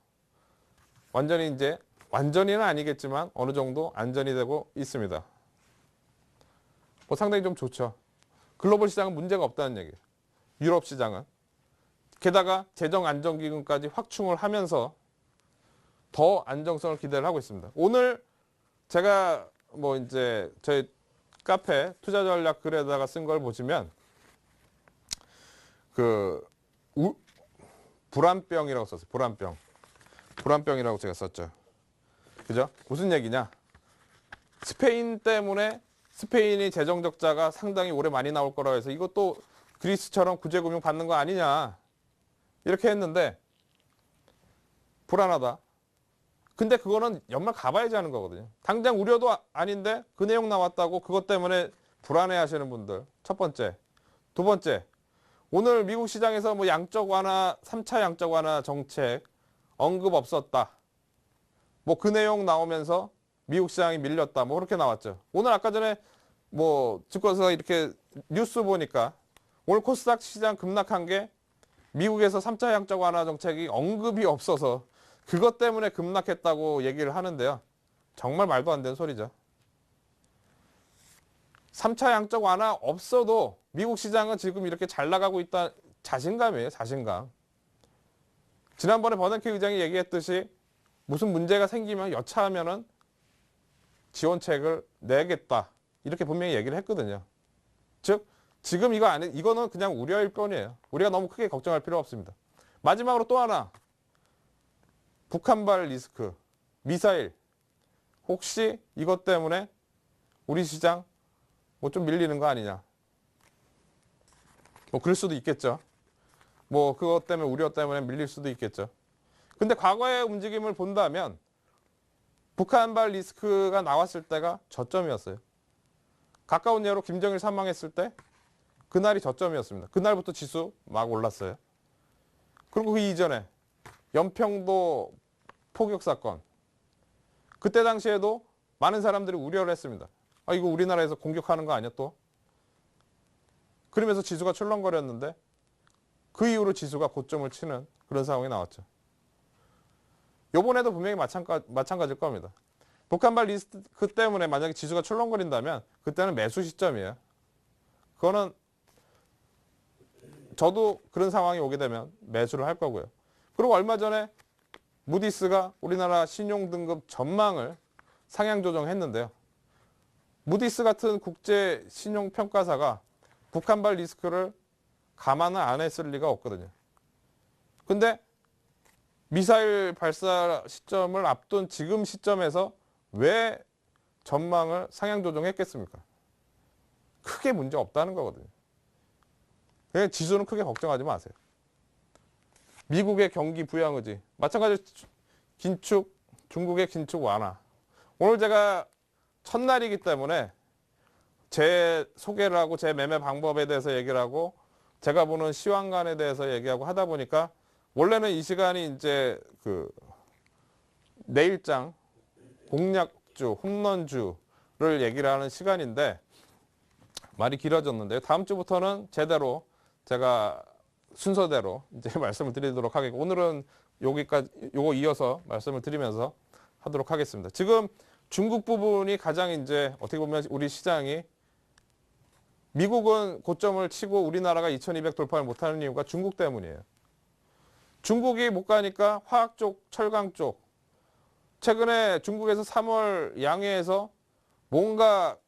완전히는 아니겠지만 어느 정도 안전이 되고 있습니다. 뭐 상당히 좀 좋죠. 글로벌 시장은 문제가 없다는 얘기예요. 유럽 시장은. 게다가 재정안정기금까지 확충을 하면서 더 안정성을 기대를 하고 있습니다. 오늘 제가 뭐 이제 저희 카페 투자 전략 글에다가 쓴 걸 보시면 불안병이라고 썼어요. 불안병이라고 제가 썼죠. 그죠? 무슨 얘기냐? 스페인 때문에 스페인이 재정 적자가 상당히 오래 많이 나올 거라고 해서 이것도 그리스처럼 구제금융 받는 거 아니냐 이렇게 했는데 불안하다. 근데 그거는 연말 가봐야지 하는 거거든요. 당장 우려도 아닌데 그 내용 나왔다고 그것 때문에 불안해 하시는 분들. 첫 번째. 두 번째. 오늘 미국 시장에서 뭐 양적 완화, 3차 양적 완화 정책 언급 없었다. 뭐 그 내용 나오면서 미국 시장이 밀렸다. 뭐 그렇게 나왔죠. 오늘 아까 전에 뭐 증권사 이렇게 뉴스 보니까 오늘 코스닥 시장 급락한 게 미국에서 3차 양적 완화 정책이 언급이 없어서 그것 때문에 급락했다고 얘기를 하는데요. 정말 말도 안 되는 소리죠. 3차 양적 완화 없어도 미국 시장은 지금 이렇게 잘 나가고 있다. 자신감이에요. 자신감. 지난번에 버냉키 의장이 얘기했듯이 무슨 문제가 생기면 여차하면은 지원책을 내겠다. 이렇게 분명히 얘기를 했거든요. 즉 지금 이거는 그냥 우려일 뿐이에요. 우리가 너무 크게 걱정할 필요 없습니다. 마지막으로 또 하나. 북한발 리스크, 미사일. 혹시 이것 때문에 우리 시장 뭐 좀 밀리는 거 아니냐. 뭐 그럴 수도 있겠죠. 뭐 그것 때문에 우려 때문에 밀릴 수도 있겠죠. 근데 과거의 움직임을 본다면 북한발 리스크가 나왔을 때가 저점이었어요. 가까운 예로 김정일 사망했을 때 그날이 저점이었습니다. 그날부터 지수 막 올랐어요. 그리고 그 이전에 연평도 포격 사건. 그때 당시에도 많은 사람들이 우려를 했습니다. 아, 이거 우리나라에서 공격하는 거 아니야 또? 그러면서 지수가 출렁거렸는데 그 이후로 지수가 고점을 치는 그런 상황이 나왔죠. 요번에도 분명히 마찬가지일 겁니다. 북한발 리스크 때문에 만약에 지수가 출렁거린다면 그때는 매수 시점이에요. 그거는 저도 그런 상황이 오게 되면 매수를 할 거고요. 그리고 얼마 전에 무디스가 우리나라 신용등급 전망을 상향 조정했는데요. 무디스 같은 국제 신용평가사가 북한발 리스크를 감안을 안 했을 리가 없거든요. 근데 미사일 발사 시점을 앞둔 지금 시점에서 왜 전망을 상향 조정했겠습니까? 크게 문제 없다는 거거든요. 그냥 지수는 크게 걱정하지 마세요. 미국의 경기 부양 의지, 마찬가지로 긴축, 중국의 긴축 완화. 오늘 제가 첫날이기 때문에 제 소개를 하고 제 매매 방법에 대해서 얘기를 하고 제가 보는 시황관에 대해서 얘기하고 하다 보니까 원래는 이 시간이 이제 그 내일장 공략주, 홈런주를 얘기를 하는 시간인데 말이 길어졌는데요. 다음 주부터는 제대로 제가 순서대로 이제 말씀을 드리도록 하겠고 오늘은 여기까지 요거 이어서 말씀을 드리면서 하도록 하겠습니다. 지금 중국 부분이 가장 이제 어떻게 보면 우리 시장이 미국은 고점을 치고 우리나라가 2200 돌파를 못하는 이유가 중국 때문이에요. 중국이 못 가니까 화학 쪽, 철강 쪽. 최근에 중국에서 3월 양해에서 뭔가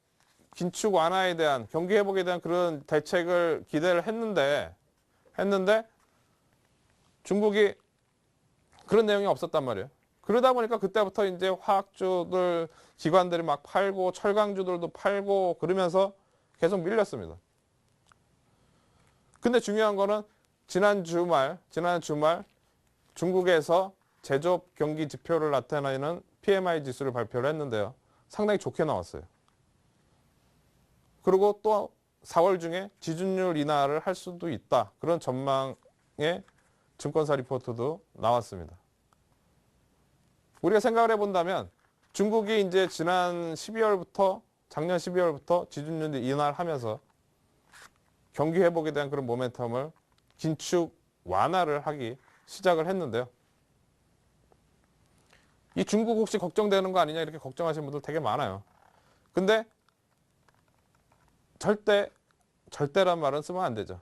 긴축 완화에 대한 경기 회복에 대한 그런 대책을 기대를 했는데 중국이 그런 내용이 없었단 말이에요. 그러다 보니까 그때부터 이제 화학주들 기관들이 막 팔고 철강주들도 팔고 그러면서 계속 밀렸습니다. 근데 중요한 거는 지난 주말 중국에서 제조업 경기 지표를 나타내는 PMI 지수를 발표를 했는데요. 상당히 좋게 나왔어요. 그리고 또 4월 중에 지준율 인하를 할 수도 있다. 그런 전망의 증권사 리포트도 나왔습니다. 우리가 생각을 해본다면 중국이 이제 작년 12월부터 지준율 인하를 하면서 경기 회복에 대한 그런 모멘텀을 긴축 완화를 하기 시작을 했는데요. 이 중국 혹시 걱정되는 거 아니냐 이렇게 걱정하시는 분들 되게 많아요. 근데 절대란 말은 쓰면 안 되죠.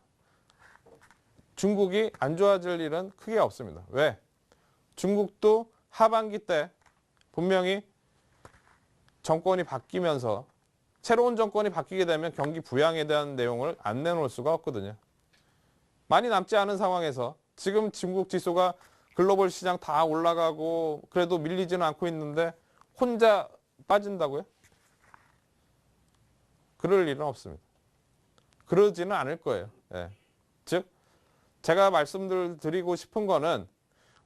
중국이 안 좋아질 일은 크게 없습니다. 왜? 중국도 하반기 때 분명히 정권이 바뀌면서 새로운 정권이 바뀌게 되면 경기 부양에 대한 내용을 안 내놓을 수가 없거든요. 많이 남지 않은 상황에서 지금 중국 지수가 글로벌 시장 다 올라가고 그래도 밀리지는 않고 있는데 혼자 빠진다고요? 그럴 일은 없습니다. 그러지는 않을 거예요. 예. 즉 제가 말씀드리고 싶은 거는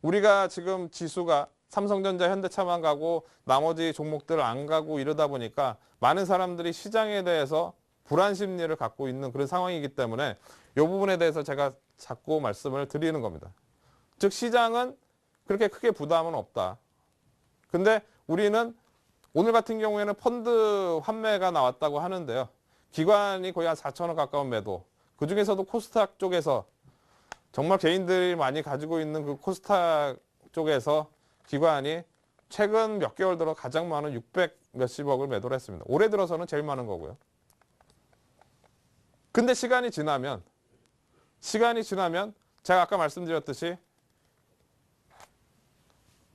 우리가 지금 지수가 삼성전자, 현대차만 가고 나머지 종목들 안 가고 이러다 보니까 많은 사람들이 시장에 대해서 불안 심리를 갖고 있는 그런 상황이기 때문에 이 부분에 대해서 제가 자꾸 말씀을 드리는 겁니다. 즉 시장은 그렇게 크게 부담은 없다. 근데 우리는 오늘 같은 경우에는 펀드 환매가 나왔다고 하는데요. 기관이 거의 한 4천억 가까운 매도. 그중에서도 코스닥 쪽에서 정말 개인들이 많이 가지고 있는 그 코스닥 쪽에서 기관이 최근 몇 개월 들어 가장 많은 600 몇십억을 매도를 했습니다. 올해 들어서는 제일 많은 거고요. 근데 시간이 지나면 제가 아까 말씀드렸듯이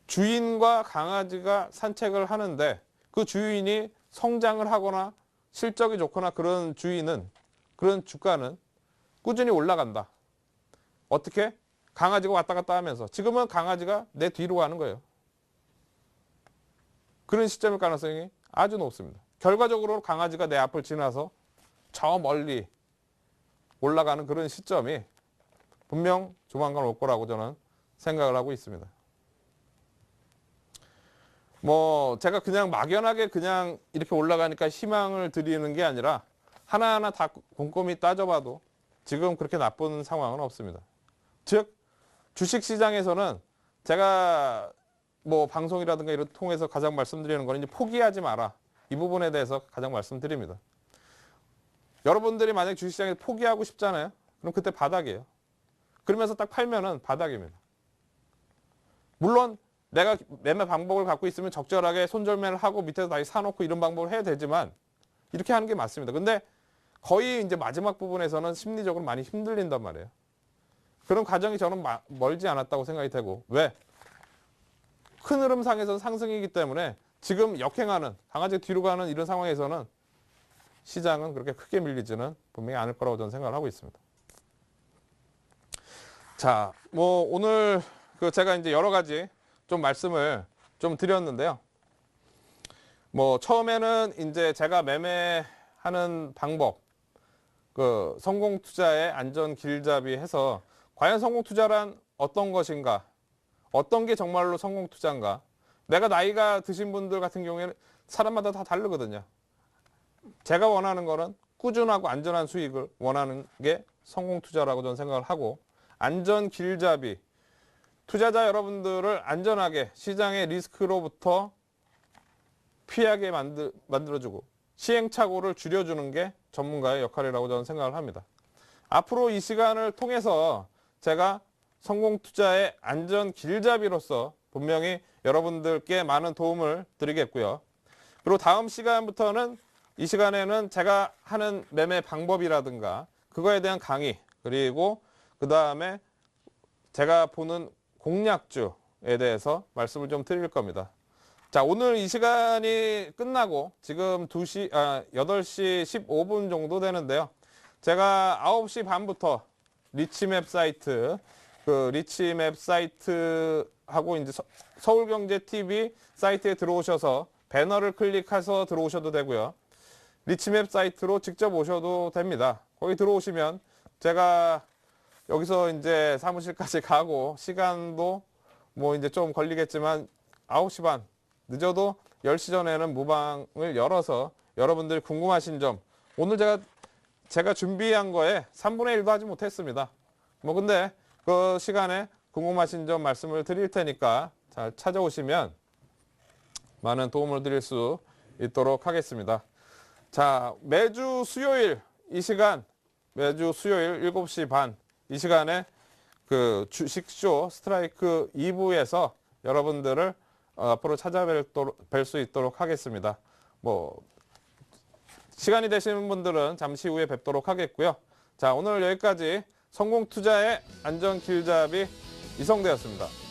주인과 강아지가 산책을 하는데 그 주인이 성장을 하거나 실적이 좋거나 그런 주가는 꾸준히 올라간다. 어떻게? 강아지가 왔다 갔다 하면서 지금은 강아지가 내 뒤로 가는 거예요. 그런 시점일 가능성이 아주 높습니다. 결과적으로 강아지가 내 앞을 지나서 저 멀리 올라가는 그런 시점이 분명 조만간 올 거라고 저는 생각을 하고 있습니다. 제가 그냥 막연하게 그냥 이렇게 올라가니까 희망을 드리는 게 아니라 하나하나 다 꼼꼼히 따져봐도 지금 그렇게 나쁜 상황은 없습니다. 즉 주식시장에서는 제가 방송이라든가 이런 통해서 가장 말씀드리는 거는 이제 포기하지 마라. 이 부분에 대해서 가장 말씀드립니다. 여러분들이 만약 주식시장에서 포기하고 싶잖아요. 그럼 그때 바닥이에요. 그러면서 딱 팔면은 바닥입니다. 물론 내가 매매 방법을 갖고 있으면 적절하게 손절매를 하고 밑에서 다시 사놓고 이런 방법을 해야 되지만 이렇게 하는 게 맞습니다. 근데 거의 이제 마지막 부분에서는 심리적으로 많이 힘들린단 말이에요. 그런 과정이 저는 멀지 않았다고 생각이 되고, 왜? 큰 흐름상에서는 상승이기 때문에 지금 역행하는, 강아지 뒤로 가는 이런 상황에서는 시장은 그렇게 크게 밀리지는 분명히 않을 거라고 저는 생각을 하고 있습니다. 자, 뭐 오늘 제가 이제 여러 가지 좀 말씀을 좀 드렸는데요. 뭐 처음에는 이제 제가 매매하는 방법, 성공 투자의 안전 길잡이 해서 과연 성공 투자란 어떤 것인가? 어떤 게 정말로 성공 투자인가? 내가 나이가 드신 분들 같은 경우에는 사람마다 다 다르거든요. 제가 원하는 거는 꾸준하고 안전한 수익을 원하는 게 성공 투자라고 저는 생각을 하고, 안전 길잡이, 투자자 여러분들을 안전하게 시장의 리스크로부터 피하게 만들어주고 시행착오를 줄여주는 게 전문가의 역할이라고 저는 생각을 합니다. 앞으로 이 시간을 통해서 제가 성공 투자의 안전 길잡이로서 분명히 여러분들께 많은 도움을 드리겠고요. 그리고 다음 시간부터는 이 시간에는 제가 하는 매매 방법이라든가 그거에 대한 강의, 그리고 그 다음에 제가 보는 공략주에 대해서 말씀을 좀 드릴 겁니다. 자, 오늘 이 시간이 끝나고 지금 8시 15분 정도 되는데요. 제가 9시 반부터 리치맵 사이트, 리치맵 사이트하고 이제 서울경제TV 사이트에 들어오셔서 배너를 클릭해서 들어오셔도 되고요. 리치맵 사이트로 직접 오셔도 됩니다. 거기 들어오시면 제가 여기서 이제 사무실까지 가고 시간도 뭐 이제 좀 걸리겠지만 9시 반, 늦어도 10시 전에는 무방을 열어서 여러분들이 궁금하신 점, 오늘 제가 준비한 거에 3분의 1도 하지 못했습니다. 뭐 근데 그 시간에 궁금하신 점 말씀을 드릴 테니까 잘 찾아오시면 많은 도움을 드릴 수 있도록 하겠습니다. 자, 매주 수요일 이 시간, 매주 수요일 7시 반 이 시간에 주식쇼 스트라이크 2부에서 여러분들을 앞으로 찾아뵐 수 있도록 하겠습니다. 뭐 시간이 되시는 분들은 잠시 후에 뵙도록 하겠고요. 자, 오늘 여기까지 성공 투자의 안전 길잡이 이성대였습니다.